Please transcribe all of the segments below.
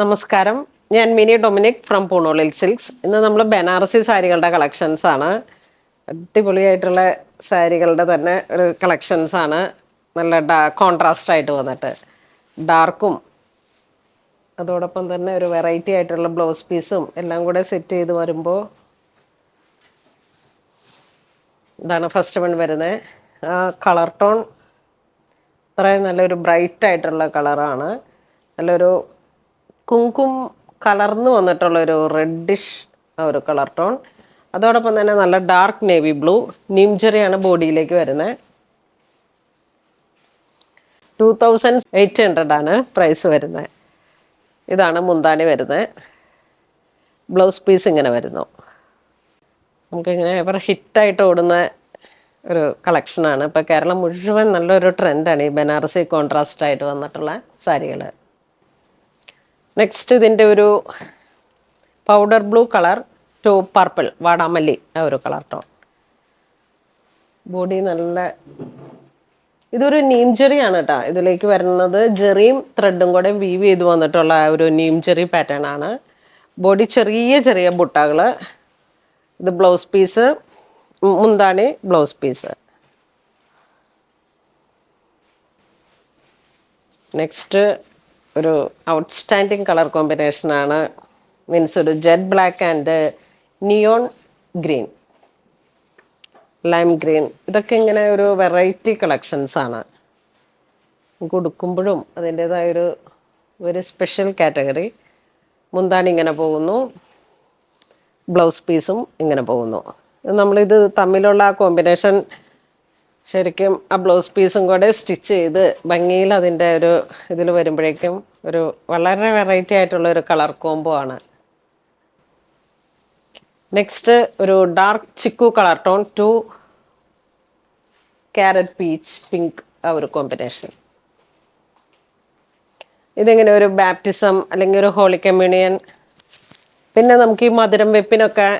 നമസ്കാരം. ഞാൻ mini Dominic from പൂണോളിൽ silks. ഇന്ന് നമ്മൾ ബനാറസി സാരികളുടെ കളക്ഷൻസ് ആണ്. അടിപൊളിയായിട്ടുള്ള സാരികളുടെ തന്നെ ഒരു കളക്ഷൻസ് ആണ്. നല്ല കോൺട്രാസ്റ്റ് ആയിട്ട് വന്നിട്ട് ഡാർക്കും അതോടൊപ്പം തന്നെ ഒരു വെറൈറ്റി ആയിട്ടുള്ള ബ്ലൗസ് പീസും എല്ലാം കൂടെ സെറ്റ് ചെയ്ത് വരുമ്പോൾ ഇതാണ് ഫസ്റ്റ് വൺ വരുന്നത്. കളർ ടോൺ അത്രയും നല്ലൊരു ബ്രൈറ്റ് ആയിട്ടുള്ള കളറാണ്. നല്ലൊരു കുങ്കും കലർന്ന് വന്നിട്ടുള്ളൊരു റെഡിഷ് ഒരു കളർ ടോൺ. അതോടൊപ്പം തന്നെ നല്ല ഡാർക്ക് നേവി ബ്ലൂ നിംജറിയാണ് ബോഡിയിലേക്ക് വരുന്നത്. 2800 ആണ് പ്രൈസ് വരുന്നത്. ഇതാണ് മുന്താണി വരുന്നത്. ബ്ലൗസ് പീസ് ഇങ്ങനെ വരുന്നു. നമുക്കിങ്ങനെ ഇവർ ഹിറ്റായിട്ട് ഓടുന്ന ഒരു കളക്ഷനാണ്. ഇപ്പോൾ കേരളം മുഴുവൻ നല്ലൊരു ട്രെൻഡാണ് ഈ ബനാറസി കോൺട്രാസ്റ്റ് ആയിട്ട് വന്നിട്ടുള്ള സാരികൾ. നെക്സ്റ്റ് ഇതിൻ്റെ ഒരു powder blue colour to purple വാടാമല്ലി ഒരു കളർ ടോൺ. ബോഡി നല്ല ഇതൊരു നീം ജെറിയാണ് കേട്ടോ. ഇതിലേക്ക് വരുന്നത് ജെറിയും ത്രെഡും കൂടെ വീവ് ചെയ്ത് വന്നിട്ടുള്ള ഒരു നീം ജെറി പാറ്റേൺ ആണ്. ബോഡി ചെറിയ ചെറിയ ബുട്ടകൾ. ഇത് ബ്ലൗസ് പീസ്, മുന്താണി ബ്ലൗസ് പീസ്. നെക്സ്റ്റ് ഒരു ഔട്ട്സ്റ്റാൻഡിങ് കളർ കോമ്പിനേഷനാണ്. മീൻസ് ഒരു jet black and neon green, lime green. ഇതൊക്കെ ഇങ്ങനെ ഒരു വെറൈറ്റി കളക്ഷൻസ് ആണ്. നമുക്ക് ഉടുക്കുമ്പോഴും അതിൻ്റേതായൊരു ഒരു സ്പെഷ്യൽ കാറ്റഗറി. മുന്താണി ഇങ്ങനെ പോകുന്നു, ബ്ലൗസ് പീസും ഇങ്ങനെ പോകുന്നു. നമ്മളിത് തമ്മിലുള്ള ആ കോമ്പിനേഷൻ ശരിക്കും ആ ബ്ലൗസ് പീസും കൂടെ സ്റ്റിച്ച് ചെയ്ത് ഭംഗിയിൽ അതിൻ്റെ ഒരു ഇതിൽ വരുമ്പോഴേക്കും ഒരു വളരെ വെറൈറ്റി ആയിട്ടുള്ള ഒരു കളർ കോംബോ ആണ്. നെക്സ്റ്റ് ഒരു dark chikoo colour tone to carrot peach pink ഒരു കോമ്പിനേഷൻ. ഇതിങ്ങനെ ഒരു ബാപ്റ്റിസം അല്ലെങ്കിൽ ഒരു ഹോളി കമ്മ്യൂണിയൻ, പിന്നെ നമുക്ക് ഈ മധുരം വെപ്പിനൊക്കെ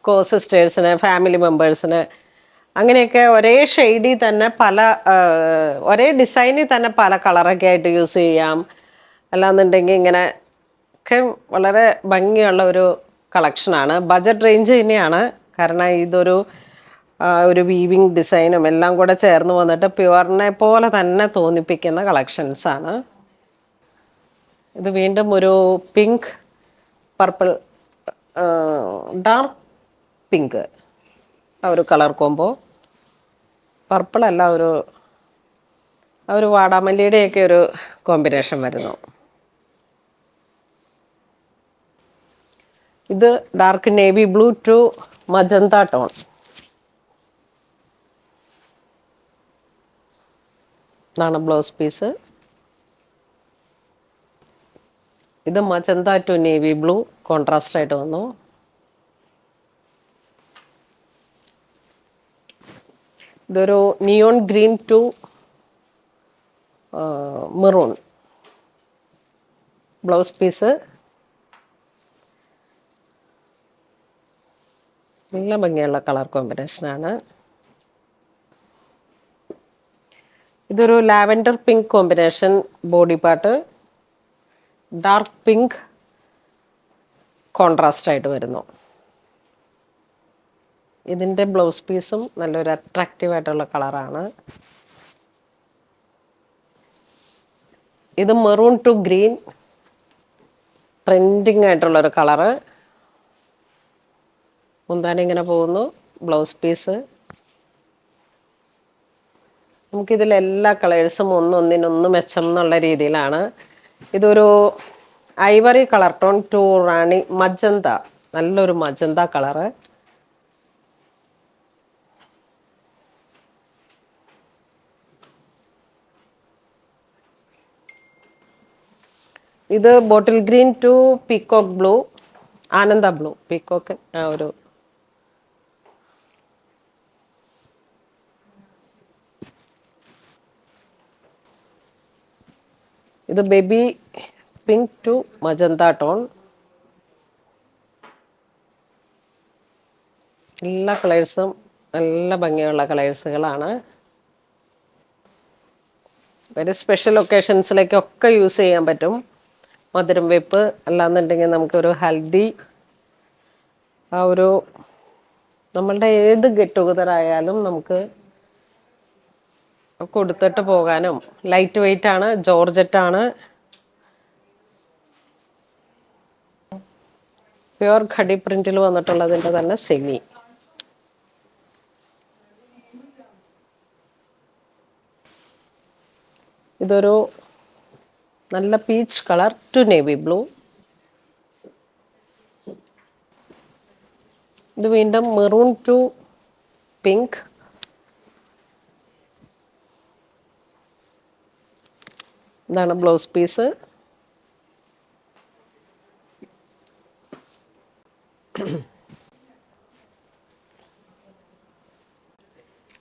കോ സിസ്റ്റേഴ്സിന്, ഫാമിലി മെമ്പേഴ്സിന് അങ്ങനെയൊക്കെ ഒരേ ഷെയ്ഡിൽ തന്നെ പല ഒരേ ഡിസൈനിൽ തന്നെ പല കളറൊക്കെ ആയിട്ട് യൂസ് ചെയ്യാം. അല്ലാന്നുണ്ടെങ്കിൽ ഇങ്ങനെ ഒക്കെ വളരെ ഭംഗിയുള്ള ഒരു കളക്ഷനാണ്. ബജറ്റ് റേഞ്ച് തന്നെയാണ്. കാരണം ഇതൊരു ഒരു വീവിങ് ഡിസൈനും എല്ലാം കൂടെ ചേർന്ന് വന്നിട്ട് പ്യുവറിനെ പോലെ തന്നെ തോന്നിപ്പിക്കുന്ന കളക്ഷൻസാണ്. ഇത് വീണ്ടും ഒരു പിങ്ക് പർപ്പിൾ, ഡാർക്ക് പിങ്ക് ഒരു കളർ കോംബോ. പർപ്പിൾ അല്ല, ഒരു വാടാമല്ലിയുടെയൊക്കെ ഒരു കോമ്പിനേഷൻ വരുന്നു. ഇത് dark navy blue to magenta tone. ഇതാണ് ബ്ലൗസ് പീസ്. ഇത് magenta to navy blue contrast ആയിട്ട് വന്നു. ഇതൊരു neon green to maroon. Blouse piece നല്ല ഭംഗിയുള്ള കളർ കോമ്പിനേഷനാണ്. ഇതൊരു lavender pink combination. Body part dark pink contrast ആയിട്ട് വരുന്നു. ഇതിൻ്റെ ബ്ലൗസ് പീസും നല്ലൊരു അട്രാക്റ്റീവ് ആയിട്ടുള്ള കളറാണ്. ഇത് മെറൂൺ ടു ഗ്രീൻ, ട്രെൻഡിങ് ആയിട്ടുള്ളൊരു കളറ്. മുന്താണി ഇങ്ങനെ പോകുന്നു, ബ്ലൗസ് പീസ്. നമുക്കിതിലെല്ലാ കളേഴ്സും ഒന്നൊന്നിനൊന്ന് മെച്ചം എന്നുള്ള രീതിയിലാണ്. ഇതൊരു ivory colour tone to rani magenta, നല്ലൊരു മജന്ത കളറ്. ഇത് bottle green to peacock blue, ആനന്ദ ബ്ലൂ, പീക്കോക്ക് ഒരു ഇത് baby pink to magenta tone. എല്ലാ കളേഴ്സും നല്ല ഭംഗിയുള്ള കളേഴ്സുകളാണ്. ഒരു സ്പെഷ്യൽ ഒക്കേഷൻസിലേക്കൊക്കെ യൂസ് ചെയ്യാൻ പറ്റും. മധുരം വെപ്പ് അല്ലാന്നുണ്ടെങ്കിൽ നമുക്കൊരു ഹൽദി, ആ ഒരു നമ്മളുടെ ഏത് ഗെറ്റ് ടുഗദർ ആയാലും നമുക്ക് കൊടുത്തിട്ട് പോകാനും. ലൈറ്റ് വെയിറ്റ് ആണ്, ജോർജറ്റ് ആണ്, പ്യുർ ഖടി പ്രിന്റിൽ വന്നിട്ടുള്ളതിൻ്റെ തന്നെ സെമി. ഇതൊരു നല്ല peach colour to navy blue. ഇത് വീണ്ടും മെറൂൺ ടു പിങ്ക്. ഇതാണ് ബ്ലൗസ് പീസ്.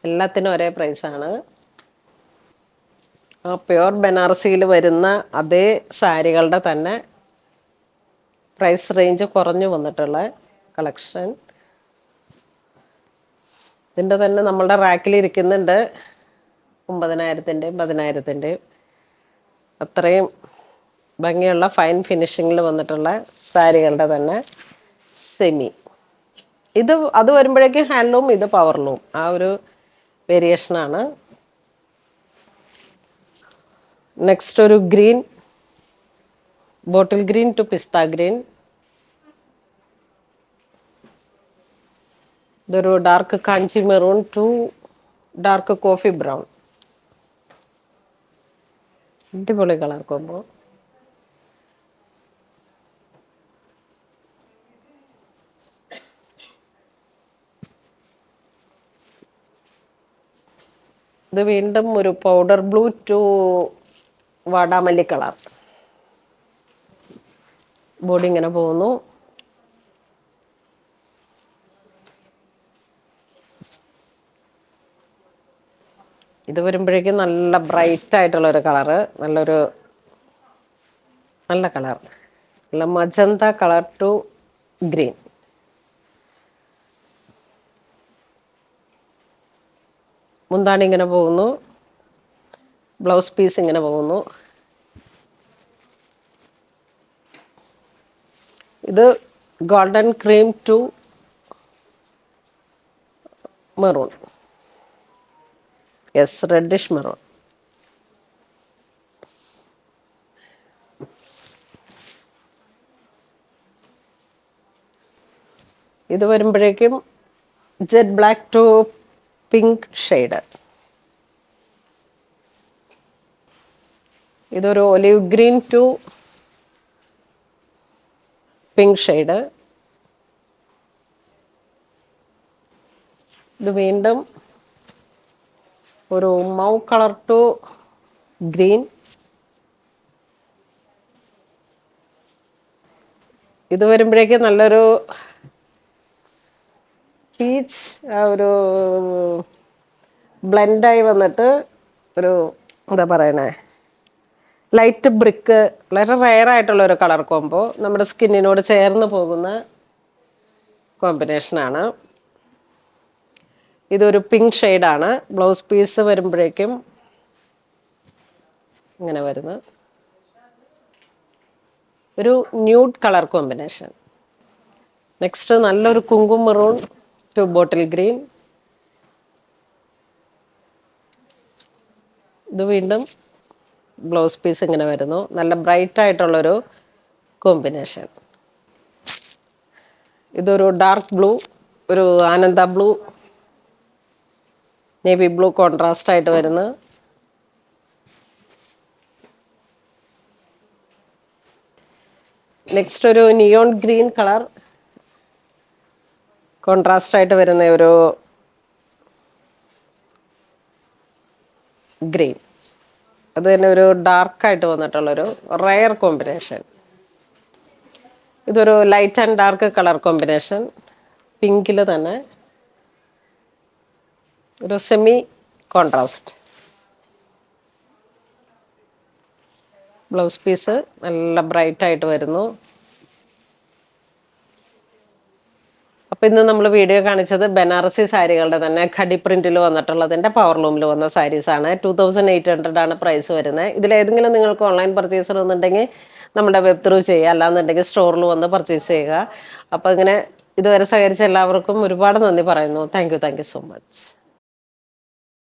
എല്ലാത്തിനും ഒരേ പ്രൈസാണ്. ആ പ്യുർ ബനാറസിയിൽ വരുന്ന അതേ സാരികളുടെ തന്നെ പ്രൈസ് റേഞ്ച് കുറഞ്ഞു വന്നിട്ടുള്ള കളക്ഷൻ. ഇതിൻ്റെ തന്നെ നമ്മളുടെ റാക്കിൽ ഇരിക്കുന്നുണ്ട് 9,000-ൻ്റെയും 10,000-ൻ്റെയും അത്രയും ഭംഗിയുള്ള ഫൈൻ ഫിനിഷിങ്ങിൽ വന്നിട്ടുള്ള സാരികളുടെ തന്നെ സെമി. അത് വരുമ്പോഴേക്കും ഹാൻഡ്ലൂം, ഇത് പവർലൂം, ആ ഒരു വേരിയേഷനാണ്. നെക്സ്റ്റ് ഒരു green, bottle green to pista green. ഇതൊരു dark Kanchi maroon to dark coffee brown. അടിപൊളി കളർ കോമ്പോ. ഇത് വീണ്ടും ഒരു പൗഡർ ബ്ലൂ ടു വാടാമല്ലി കളർ. ബോഡി ഇങ്ങനെ പോകുന്നു. ഇത് വരുമ്പോഴേക്കും നല്ല ബ്രൈറ്റ് ആയിട്ടുള്ള ഒരു കളറ്, നല്ല കളർ, നല്ല മജന്ത കളർ ടു ഗ്രീൻ. മുന്താണി ഇങ്ങനെ പോകുന്നു, ബ്ലൗസ് പീസ് ഇങ്ങനെ പോകുന്നു. ഇത് golden cream to maroon, yes, reddish maroon. ഇത് വരുമ്പോഴേക്കും jet black to pink shade. ഇതൊരു olive green to pink shade. ഇത് വീണ്ടും ഒരു മൗ കളർ ടു ഗ്രീൻ. ഇത് വരുമ്പോഴേക്കും നല്ലൊരു പീച്ച്, ആ ഒരു ബ്ലെൻഡായി വന്നിട്ട് ഒരു എന്താ പറയണേ, ലൈറ്റ് ബ്രിക്ക്, വളരെ റെയർ ആയിട്ടുള്ള ഒരു കളർ കോമ്പോ, നമ്മുടെ സ്കിന്നിനോട് ചേർന്ന് പോകുന്ന കോമ്പിനേഷനാണ്. ഇതൊരു പിങ്ക് ഷെയ്ഡാണ്. ബ്ലൗസ് പീസ് വരുമ്പോഴേക്കും ഇങ്ങനെ വരുന്നു, ഒരു ന്യൂഡ് കളർ കോമ്പിനേഷൻ. നെക്സ്റ്റ് നല്ലൊരു കുങ്കും മെറൂൺ ടു ബോട്ടിൽ ഗ്രീൻ. ഇത് വീണ്ടും ബ്ലൗസ് പീസ് ഇങ്ങനെ വരുന്നു, നല്ല ബ്രൈറ്റ് ആയിട്ടുള്ളൊരു കോമ്പിനേഷൻ. ഇതൊരു ഡാർക്ക് ബ്ലൂ, ഒരു ആനന്ദ ബ്ലൂ, നേവി ബ്ലൂ കോൺട്രാസ്റ്റ് ആയിട്ട് വരുന്നു. നെക്സ്റ്റ് ഒരു നിയോൺ ഗ്രീൻ കളർ കോൺട്രാസ്റ്റ് ആയിട്ട് വരുന്ന ഒരു ഗ്രീൻ. അത് തന്നെ ഒരു ഡാർക്കായിട്ട് വന്നിട്ടുള്ളൊരു റയർ കോമ്പിനേഷൻ. ഇതൊരു light and dark colour combination, പിങ്കിൽ തന്നെ ഒരു സെമി കോൺട്രാസ്റ്റ്. ബ്ലൗസ് പീസ് നല്ല ബ്രൈറ്റ് ആയിട്ട് വരുന്നു. അപ്പോൾ ഇന്ന് നമ്മൾ വീഡിയോ കാണിച്ചത് ബനാറസി സാരികളുടെ തന്നെ ഖടി പ്രിന്റിൽ വന്നിട്ടുള്ളതിൻ്റെ പവർലൂമിൽ വന്ന സാരീസാണ്. 2800 ആണ് പ്രൈസ് വരുന്നത്. ഇതിലേതെങ്കിലും നിങ്ങൾക്ക് ഓൺലൈൻ പർച്ചേസ് ഉണ്ടെങ്കിൽ നമ്മുടെ വെബ് ത്രൂ ചെയ്യുക, അല്ലാന്നുണ്ടെങ്കിൽ സ്റ്റോറിൽ വന്ന് പർച്ചേസ് ചെയ്യുക. അപ്പോൾ ഇങ്ങനെ ഇതുവരെ സഹകരിച്ച എല്ലാവർക്കും ഒരുപാട് നന്ദി പറയുന്നു. Thank you so much.